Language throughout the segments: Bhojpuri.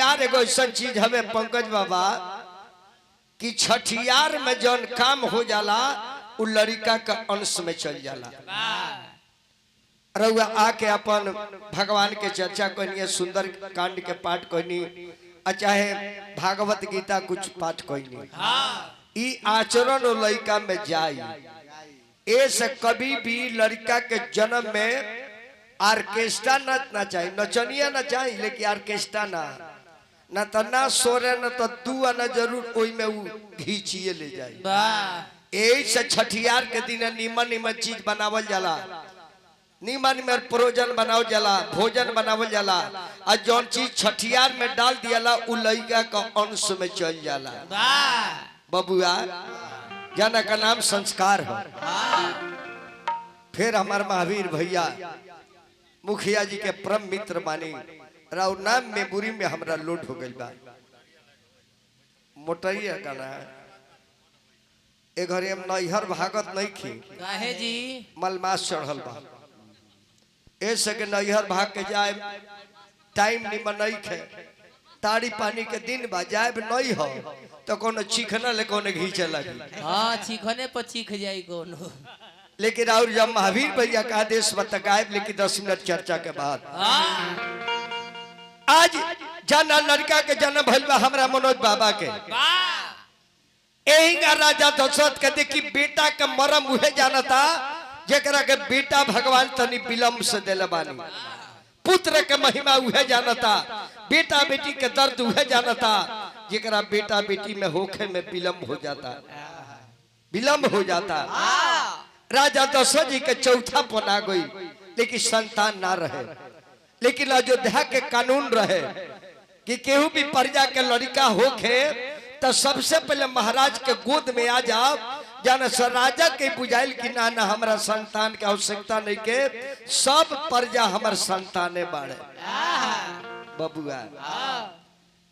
छठियार एगो ऐसा चीज हमें पंकज बाबा कि छठियार में जौन काम हो जाला उ लड़का का अंश में चल जाला। रउआ आके अपन भगवान के चर्चा कहनी, सुंदर कांड के पाठ कहनी, चाहे भागवत गीता कुछ पाठ कहनी, ई आचरण लड़का में जाई। ऐसे कभी भी लड़का के जन्म में ऑर्केस्ट्रा ना चाहिए, नचनिया ना चाहिए, लेकिन ऑर्केस्ट्रा ना तो ना सोरे न तो दुआ ना जरूर ओई में उ घीचिए ले जाए। यही से छठियार के दिन नीमन नीमन चीज बनावल जाला, नीमन में प्रोजन बनावल जाला, भोजन बनावल जाला, और जौन चीज छठियार में डाल दियाला उ लइका का अंश में चल जाला। बबुआ जाना का नाम संस्कार है। फिर हमारे महावीर भैया मुखिया जी के परम मित्र मानी राव नाम में बुरी में हमरा लोड हो गई बा। मोटरिया का ना ए घरे हम नैहर भागत नहीं खी काहे जी मलमास चढ़ल बा, ऐसे के नैहर भाग के जाए टाइम निमन नहीं खे, ताड़ी पानी के दिन बा जाए नहीं हो तो कोनो चीखना ले कोनो घींचे लगी। हाँ चीखने पर चीख जाई कोनो। लेकिन और जब महावीर भैया का आदेश बताए, लेकिन 10 मिनट चर्चा के बाद आज जाना लड़का के जन्म भइल बा हमरा मनोज बाबा के। यही राजा दशरथ के देखी बेटा के मरम उहे जानता जेकरा के बेटा भगवान तनी विलंब से देले बानी। पुत्र के महिमा उहे जानता, बेटा बेटी के दर्द उहे जानता जेकरा बेटा बेटी में होखे में विलंब हो जाता, विलंब हो जाता। राजा दशरथ जी के चौथा पना गई, लेकिन संतान ना रहे। लेकिन अयोध्या के कानून रहे कि केहू भी प्रजा के लड़का होखे तो सबसे पहले महाराज के गोद में आ जाओ, जाना सर राजा के बुझाइल कि ना ना हमारा संतान के आवश्यकता नहीं के, सब प्रजा हमार संताने बाड़े। बबुआ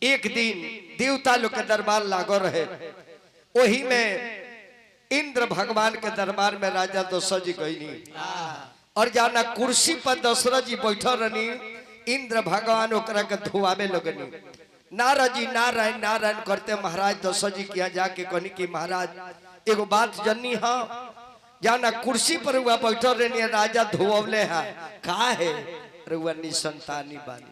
एक दिन देवता लोग के दरबार लागो रहे, वही में इंद्र भगवान के दरबार में राजा दशरथ जी गईनी, और जाना कुर्सी पर दशरथ जी बैठल रहनी, इंद्र भगवान ओकरा के धुआवे लगनी। नारद जी नारायण नारायण करते महाराज दशरथ जी के यहाँ जाके कहनी कि महाराज एगो बात जननी है, जाना कुर्सी पर हुआ बैठल रहनी, राजा धुआवले है का है रुआ निसंतानी बानी।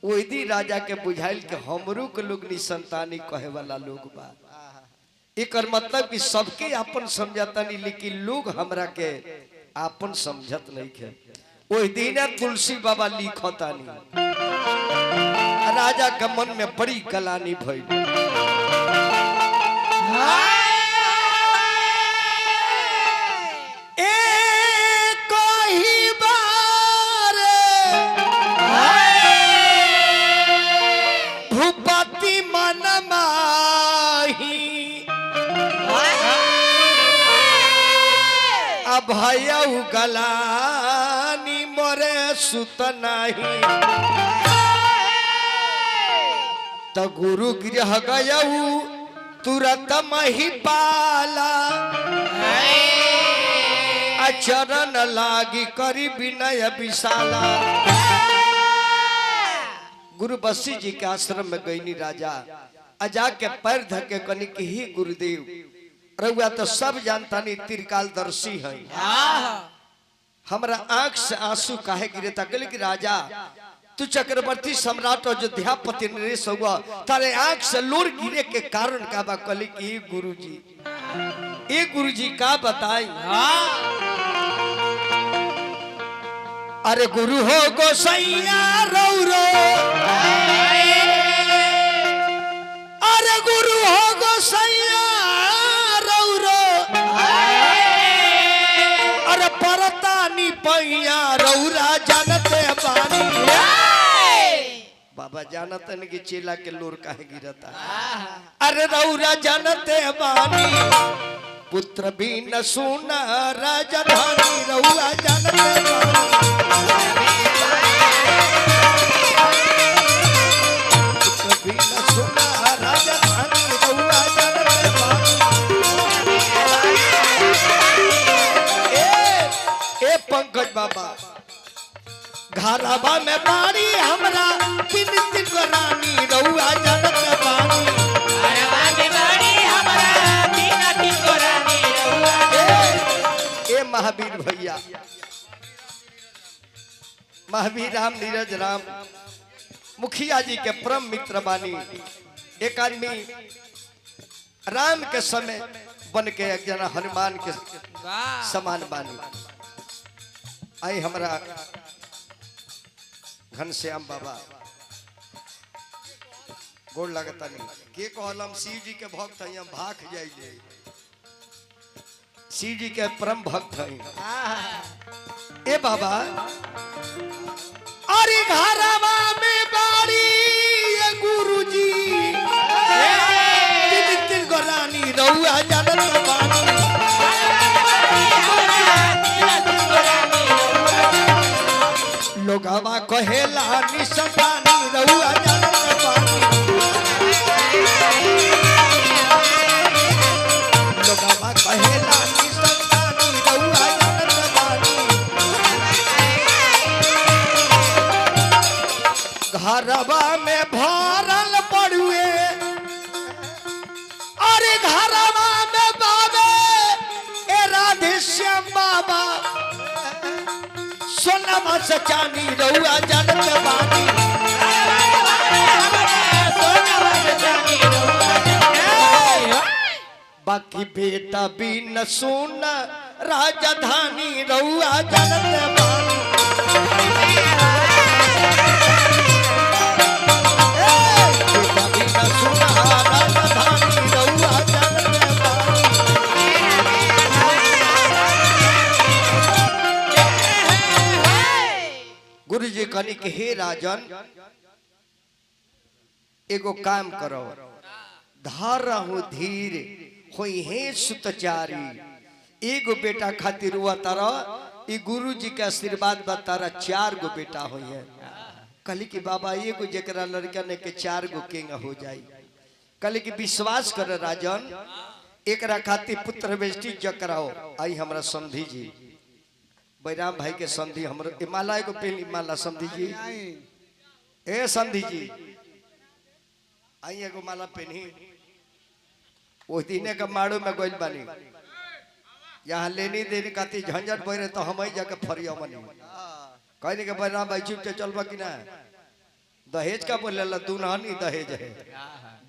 वही दी राजा के बुझाइल के हमरू के लोग निसंतानी कहे वाला लोग बा। एक मतलब कि सबके अपन समझता नहीं, लेकिन लोग हमरा के अपन समझत नहीं के। वही दिन तुलसी बाबा लिखतानी, राजा के मन में बड़ी गलानी भई। भूपति मन माही भयऊ गलानी मोरे सुत नहीं, तो गुरु गृह गयऊ तुरंत महिपाला, चरण लागी करी विनय विशाला। गुरु बसी जी के आश्रम में गईनी राजा, अजा के पैर धके कनी कि ही गुरुदेव, रउआ तो सब जानता नहीं त्रिकालदर्शी है, हमरा आंख से आंसू काहे गिरता। कहले कि राजा तू चक्रवर्ती सम्राट अयोध्यापति नरेश हुआ, तारे आंख से लोर गिरे के कारण का बा। कहले कि गुरुजी का बताई। अरे गुरु हो गोसैया रौरो, अरे गुरु हो गोसैया रौरो, अरे परतानी पैया रौरा जानते बानी। बाबा जानते न कि चेला के लोर काहे गिरता। अरे रौरा जानते बानी, पुत्र भी न सुना राजधानी रौरा जानते बानी। पुत्र भी न सुना राजधानी रौरा जानते बानी। ए पंकज बाबा घरवा में बाड़ी हमरा तीन तीन गो रानी रउआ जानत बानी ए महावीर भैया महावीर राम नीरज राम मुखिया जी के परम मित्र बानी। एक आदमी राम के समय बन के एक जना हनुमान के समान बानी। आई हमरा घनश्याम बाबा गोड़ लगता नहीं के कहलम शिव जी के भक्त हैं हम भाग जाइए शिव जी के परम भक्त हैं। ए बाबा अरे घरवा में बाड़ी ये गुरुजी तीन तीन गो रानी रउआ जानत बानी लोगवा कहेला निसंतानी रउआ जानत बानी लोगवा कहेला निसंतानी रउआ जानत बानी घरवा में भरल पड़ुए अरे घरवा में बाबे ए राधे श्याम बाबा सोनमा से चांदी रउआ जानत बानी बाकी बेटा भी न सुन राजधानी रउआ जानत बानी बेटा भी न सुन राजधानी रउआ जानत बानी गुरु जी कहनी कि हे राजन एगो काम करो धरहु धीर होई हे सुतचारी एगो बेटा खातिर हुआ तारा ई गुरु जी के आशीर्वाद बा तारा 4 गो बेटा होई है। कहली कि बाबा एगो जेकरा लड़का ने के 4 गो केंग हो जाई। कहली कि विश्वास कर राजन एकरा खातिर पुत्र बेटी जकराओ आई हमरा संधि जी बैराम भाई के संधि हमरो माला एगो पहली माला संधि जी ए संधि जी आई एगो माला पहनी वो दिने का माड़ो में गोइल बानी यहाँ लेनी देनी खाती झंझट बहरे तो हम ही जाके फरिया मनी कहने के बैराम भाई चुप चलबा कि ना दहेज का बोले ला दुल्हन ही दहेज है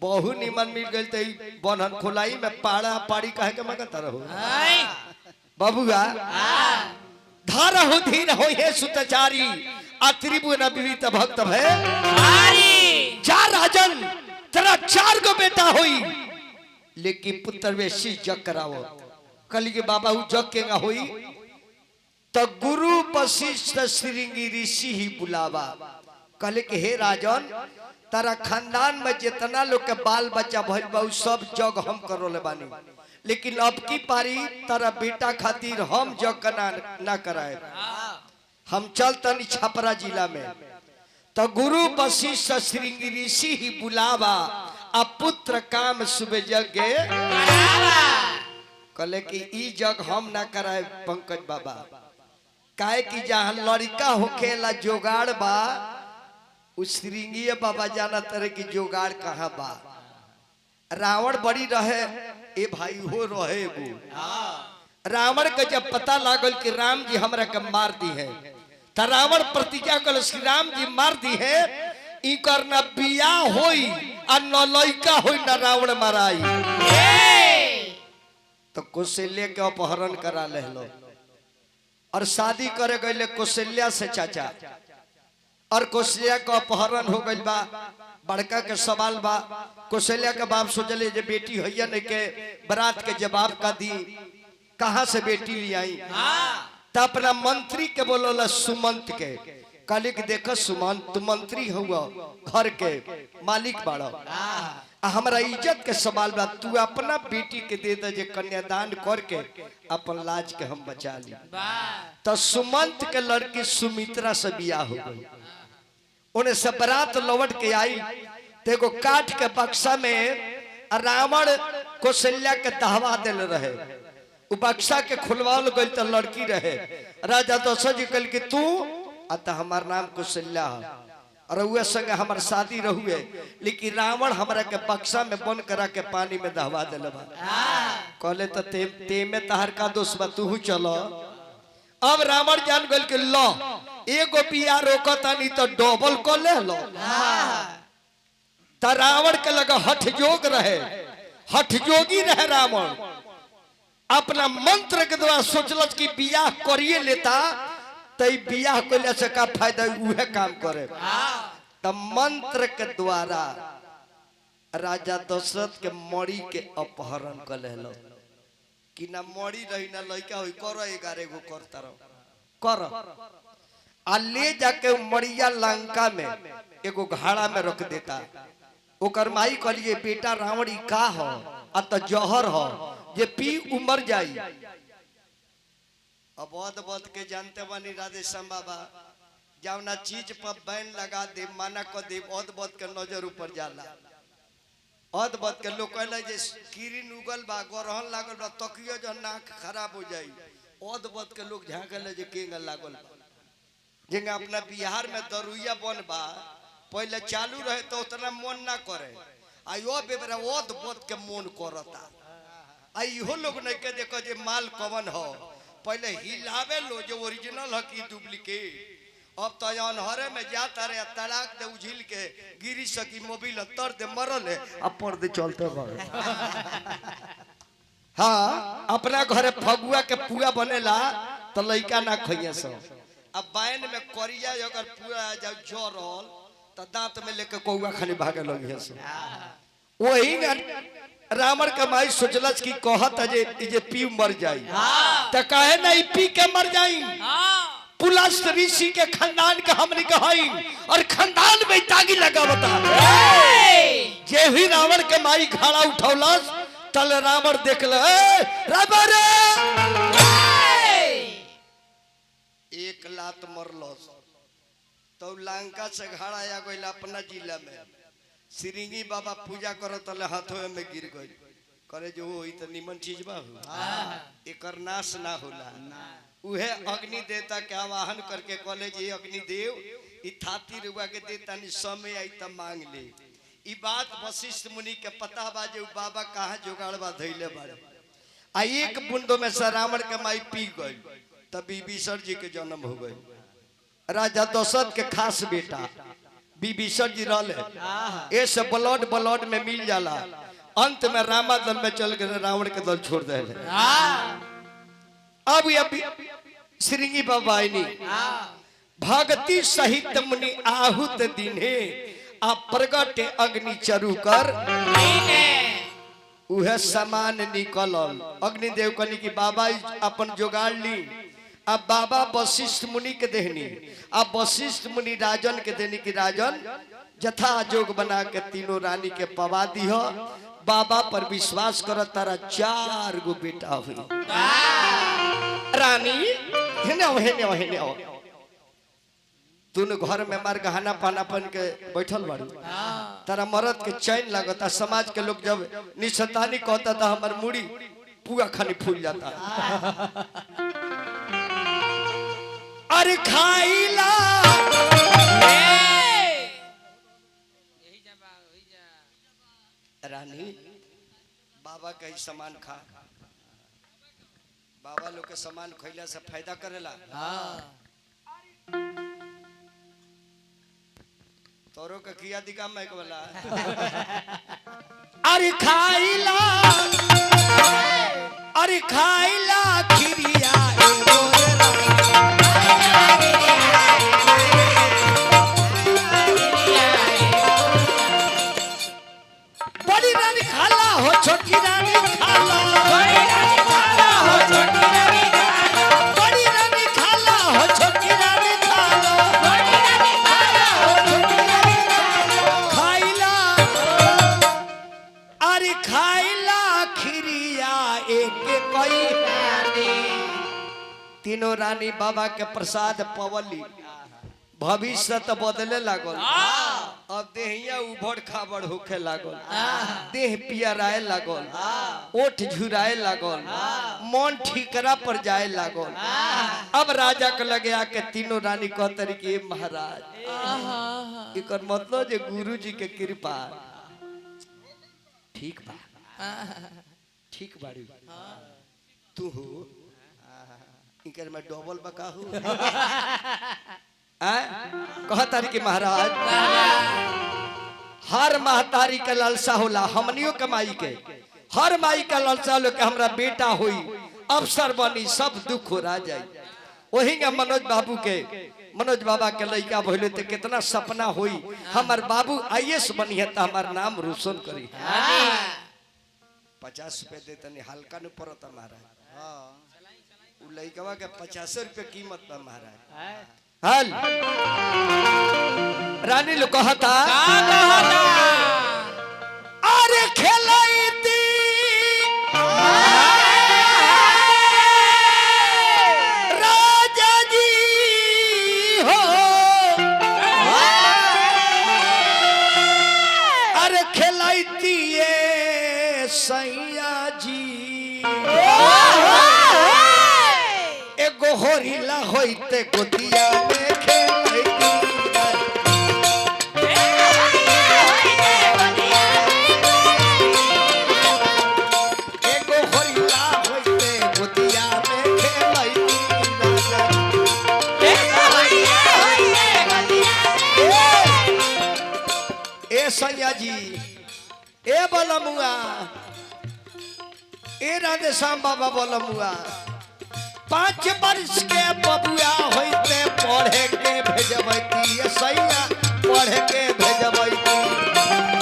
बहु निमन मिल गई तो बनहन खोलाई में पाड़ा पाड़ी कहे के मगता रहो बाबूआ धारा हो धीर हो हे सुतचारी आ त्रिभुवन विविध भक्त है जा राजन तेरा 4 गो बेटा होई लेकिन पुत्र वेशी जग करावो। कली के बाबा हु जग के ना होई तो गुरु वशिष्ठ श्रृंगी ऋषि ही बुलावा। कहले कि हे राजन तारा खानदान में जितना लोग के बाल बच्चा भइल बा सब जग हम करोले बानी लेकिन अब की पारी तारा बेटा खातिर हम जग ना कराए हम चलतनी छपरा जिला में तो गुरु वशिष्ठ श्रृंगी ऋषि ही बुलावा आ पुत्र काम सुबह जगे कहले कि ई जग हम ना कराए पंकज बाबा काहे कि जहां लड़का होखेला जोगाड़ बा उस श्रृंगी बाबा जाना तरह की जोगाड़ कहाँ बा। रावण बड़ी रहे ए भाई हो रहे वो रावण के जब पता लागल कि राम जी हमरा के मार दी है तो रावण प्रतिज्ञा कर श्री राम जी मार दी है इकर न बिया होई आ न लइका होई न रावण माराई तो कौशल्या के अपहरण करा लेलो और शादी करे गए कौशल्या से चाचा और कौशल्या का अपहरण हो गई बा बड़का के सवाल बा। कौशल्या के बाप सोचले जे बेटी होइया ने के बारात के जवाब का दी कहां से बेटी ले आई तो अपना मंत्री के बोलोला सुमंत के कहले कि देखो सुमंत तू मंत्री हुआ घर के मालिक बाड़ा हमारा इज्जत के सवाल बा तू अपना बेटी के दे दे जे कन्यादान करके अपन लाज के हम बचा ली। तो सुमंत के लड़की सुमित्रा से बियाह हो गई उन्हें सब बारात लौट के आई देखो काठ के बक्सा में रावण कौशल्या के दहवा दिल रहे उ बक्सा के खुलवाल गई तो लड़की रहे राजा दशरथ जी कल कि तू अतः हमार नाम कौशल्या है और उहे संगे हमार शादी रहुए, लेकिन रावण हमरा के बक्सा में बंद करा के पानी में दहवा दिल बा। कहले तो ते में तहार का दोष बा, तू चलो। अब रावण जान गल के लो एगो बिया रोकता नहीं तो डबल को ले लो। त रावण के लगा हठ जोग रहे, हठ जोगी रहे रावण। अपना मंत्र के द्वारा सोचलस कि बियाह करिए लेता तो बियाह कोले से का फायदा, उहे काम करे। त मंत्र के द्वारा राजा दशरथ के मणि के अपहरण कर लेलो कि ना मणि रही ना लड़का होई, करो 11 गो करता रहो कर आ ले जाके मड़िया लंका में एगो घाड़ा में रख देता। ओकर माई कहलिए बेटा रावण ई का हो, आ त जहर हो जे पी उमर जाई। अब बद के जानते बानी राधेश्याम बाबा, जवना चीज पर बैन लगा दे माना को दे बद के नजर ऊपर जाला। बद के लोग कहला जे कीरिन उगल बा, गोरहन लागल बा, तकियो जो नाक खराब हो जाई। बद के लोग झांकले जे केंगा लागल बा। जेंगा अपना बिहार में दरुइया बन बा पहले चालू रहे तो उतना मन ना करे, आयो बेबरा बद के मन करता। आइहो लोग नहीं के देखो जे माल कवन हो, पहले हिलावे लो जो ओरिजिनल है कि डुप्लीकेट। अब तो अनहरे में जाता रहे तलाक दे उझिल के गिरी सकी मोबिल तर दे मरल है अब पर दे चलते बा। हाँ अपना घरे फगुआ के पुआ बनेला तो लइका ना खइए सब। अब बैन में करिया अगर पूरा जाओ जरल तो दांत में लेके कौआ खाली भागे लगे सब। वही रावण के माई सोचलस कि कहत जे पी मर जाई त काहे नहीं पी के मर जाई। पुलस ऋषि के खानदान के हमने कहाई और खानदान में तागी लगावता। जे भी रावण के माई घाड़ा उठौलस तल रावण देखल रावण एक लात मरलस तो लंका से घाड़ा आ गई अपना जिला में। सिरिंगी बाबा पूजा करो तले हाथों में गिर गई, करे जो हो तो निमन चीज बा एकर नाश ना होला। उहे अग्नि देवता के आवाहन करके कहले जी अग्नि देव ई थाती रुआ के देता नि समय आई त मांग ले। ई बात वशिष्ठ मुनि के पता बा जे बाबा कहां जुगाड़ बा धइले बारे। आ एक बूंदों में से रावण के माई पी गई तभी विभीषण जी के जन्म हो गई। राजा दशरथ के खास बेटा विभीषण जी रहले, ऐसे ब्लड में मिल जाला। अंत में रामा दल में चल गए, रावण के दल छोड़ दे। अब श्रृंगी बाबा भक्ति सहित मुनि आहुत दिने आ प्रगट अग्नि चरु कर उहे समान निकलल। अग्निदेव कहनी कि बाबा अपन जोगाड़ ली। अब बाबा वशिष्ठ मुनि के देहनी, अब वशिष्ठ मुनि राजन के देनी कि राजन जथा जोग बना के तीनों रानी के पवा दी हो। बाबा पर विश्वास कर तारा 4 गो बेटा हुई। रानी हेने तूने घर में मार गहना पाना पहन के बैठल बारू, तारा मरद के चैन लगता। समाज के लोग जब निसंतानी कहता था हमार मुड़ी पूरा खानी फूल जाता। अरे खाइला रानी बाबा का ही सामान खा। बाबा लोग के सामान खैला से फायदा करेला। तोरो के किया दिखा मैं वाला। अरे खाइला खिरिया बड़ी रानी खाला हो छोटी रानी खाला, बड़ी रानी खाला हो छोटी रानी खाला, बड़ी रानी खाला हो छोटी रानी खाला, बड़ी रानी खाला हो छोटी रानी खाइला। अरे खाइला खिरिया एक कई तीनों रानी बाबा के प्रसाद पवली। भविष्य तो बदले लागल। अब देहिया उभड़ खाबड़ होखे लागल, देह पियराए लागल, ओठ झुराए लागल, मन ठीकरा पर जाए लागल। अब राजा के लगे आके तीनों रानी कहतरी कि महाराज इकर मतलब जे गुरु जी के कृपा ठीक बा, ठीक बाड़ी तू हो इनकर में डबल बका हो कहतारी कि महाराज हर महतारी के लालसा होला, हमनियों के माई के हर माई का लालसा होला कि हमरा बेटा होई, अफसर बनी, सब दुख हो रहा जाए। वही मनोज बाबू के मनोज बाबा के लड़का भइले तो कितना सपना होई हमार बाबू आईएएस बनी है तो हमार नाम रोशन करी। 50 रुपए दे तनी हल्का न पड़त महाराज, उ लड़कवा के 50 रुपए कीमत बा महाराज। हल रानी लोग कहता अरे खेलैती राजा जी हो, अरे खेलैती ये सैया जी एगो होरिला होइते गोदिया में खेलैती एगो होरिला होइते गोदिया में खेलैती ए सैया जी ए बलमुआ ए राधे श्याम बाबा बलमुआ 5 वर्ष के बबुआ होइते पढ़े के भेजबैती सैया पढ़े के भेजबैती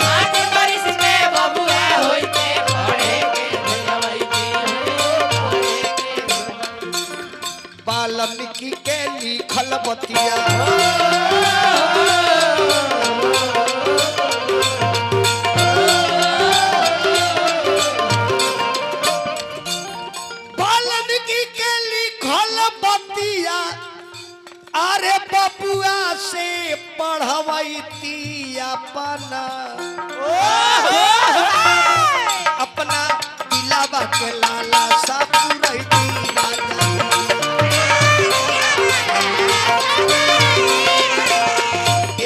5 वर्ष के बबुआ होइते पढ़े के भेजबैती वाल्मीकि के लिखल बतिया अरे बबुआ से पढ़वैती अपना दिलावा के लाला सा पुरैती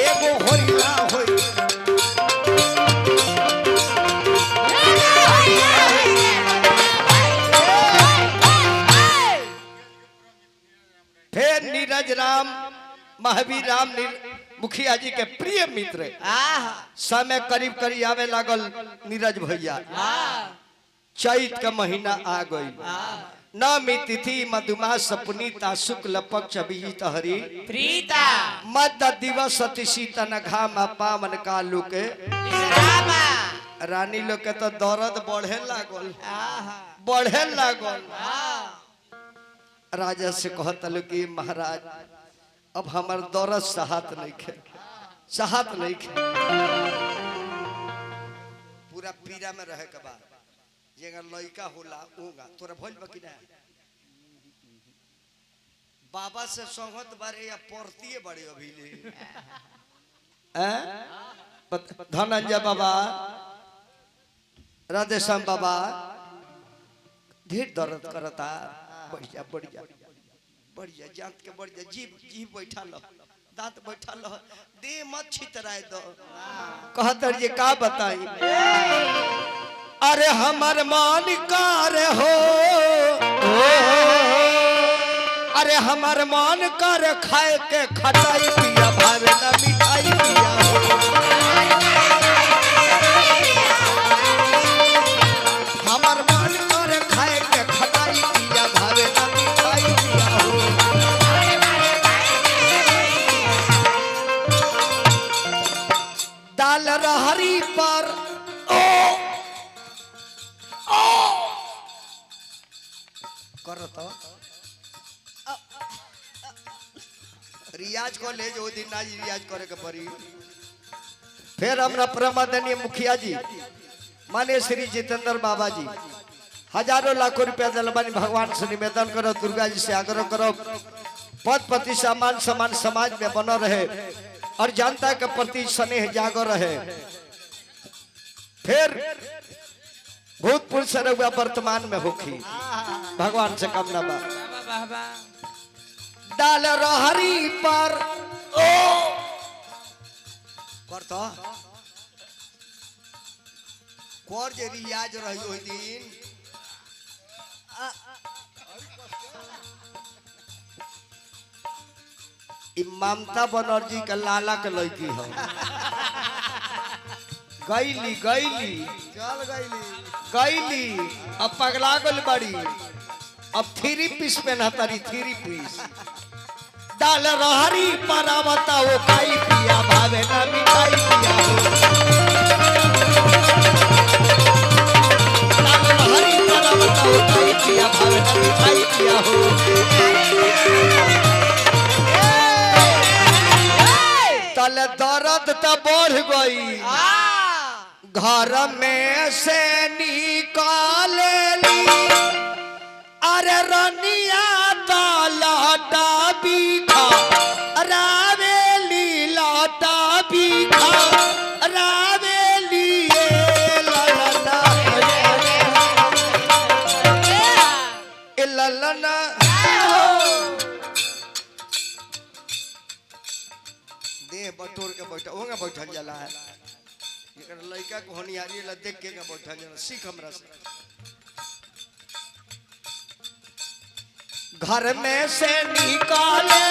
एगो होरिला होई फिर नीरज राम महावीर राम मुखिया जी के प्रिय मित्र समय करीब करीब आवे लागल। नीरज भैया चैत का महीना आ गई, नवमी तिथि मधुमास पुनीता शुक्ल पक्ष अभिजित हरि प्रीता मध्य दिवस अतिशीत नघामा पावन कालू के रानी लोग के तो दर्द बढ़े लागल बढ़े लागल। राजा से कहता कि महाराज अब हमार दौरत सहात नहीं खे पूरा पीरा में रहे के बाद जेगर लइका होला होगा तोरा भइल बकी ना बाबा से संगत बारे या पढ़तीए बड़े अभी ले धनंजय बाबा राधे श्याम बाबा ढेर दर्द करता बढ़िया जात के बढ़िया जीभ बैठा लो दांत बैठा लो दे मत छितराए दो कहतर ये का बताई अरे हमर मान कार हो अरे हमर मान कर खाए के खटाई पिया भावे ना मिठाई पिया हमर मान कर खाए के खटाई पिया भावे ना मिठाई पिया दाल रहरी पर करत रियाज को ले जो दिन ना रियाज करे के पड़ी। फिर हमरा प्रमादनीय मुखिया जी माने श्री जितेंद्र बाबा जी हजारों लाखों रुपया दलबानी भगवान से निवेदन करो, दुर्गा जी से आग्रह करो पद प्रतिष्ठा मान सम्मान समाज में बना रहे। और जनता के प्रति स्नेह जागर रहे। फिर भूतपूर्व से रहुआ वर्तमान में होखी, भगवान से कामना बा। डाल रहरी पर ओ करता कोर जे रियाज रही ओई दिन ममता बनर्जी के लाला के लड़की है। गईली गईली चल गईली अब पगला गल बड़ी, अब 3 पीस पहना तारी 3 पीस। डाल रहरी पर आवता वो खाई पिया भावे ना मिठाई पिया हो। डाल रहरी पर आवता वो खाई पिया भावे ना मिठाई पिया हो। तले दर्द तो बढ़ गई, घर में से निकालेली अरे रनिया लाटा बीखा रावेली लाटा बीखा रावेली ललना ललना देह बटोर के बैठा होगा बैठल जाला है। लड़का को होनियारी ला देख के बैठल जाला, सीख हमरा से। घर में से निकाले